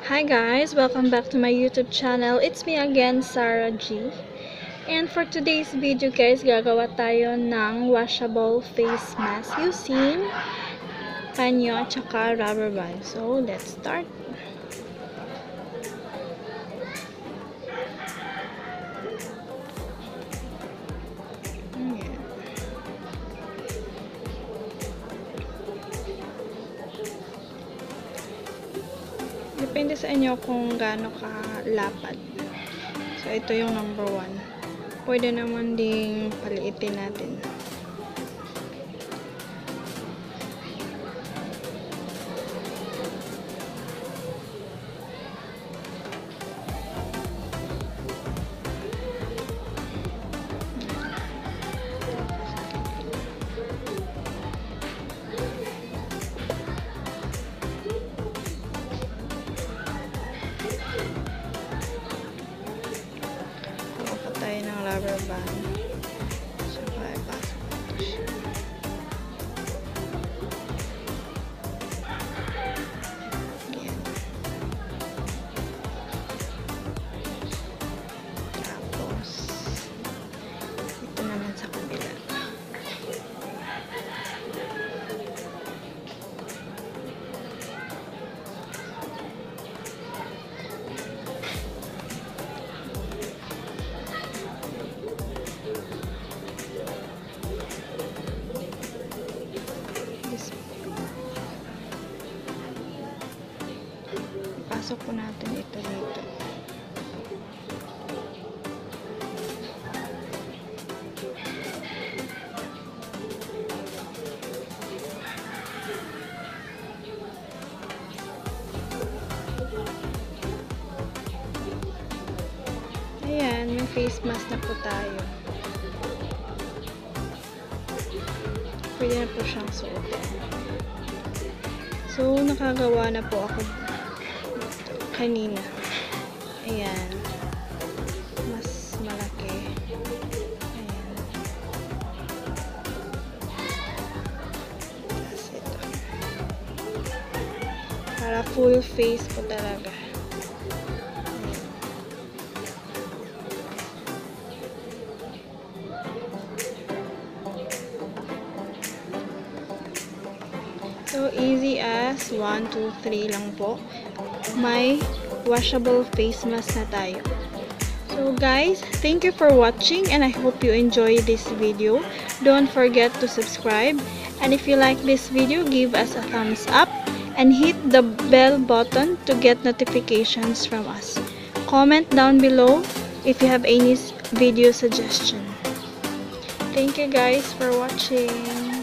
Hi guys, welcome back to my YouTube channel. It's me again, Sarah G. And for today's video guys, gagawa tayo ng washable face mask using panyo at saka rubber band. So, let's start. Ayan. Depende sa inyo kung gaano kalapad. So, ito yung number 1. Pwede naman ding paliitin natin. Tayo ng rubber band. Saka ipasok ito siya. Ayan. Tapos ito naman sa kabila. Pasok po natin ito dito. Ayan, may face mask na po tayo. Pwede na po siyang suotin. So, nakagawa na po ako kanina. Ayan. Mas malaki. Ayan. Tapos ito. Para full face po talaga. Ayan. So, easy as 1, 2, 3 lang po. May washable face mask na tayo. So guys, thank you for watching and I hope you enjoy this video. Don't forget to subscribe, and if you like this video, give us a thumbs up and hit the bell button to get notifications from us. Comment down below if you have any video suggestion. Thank you guys for watching.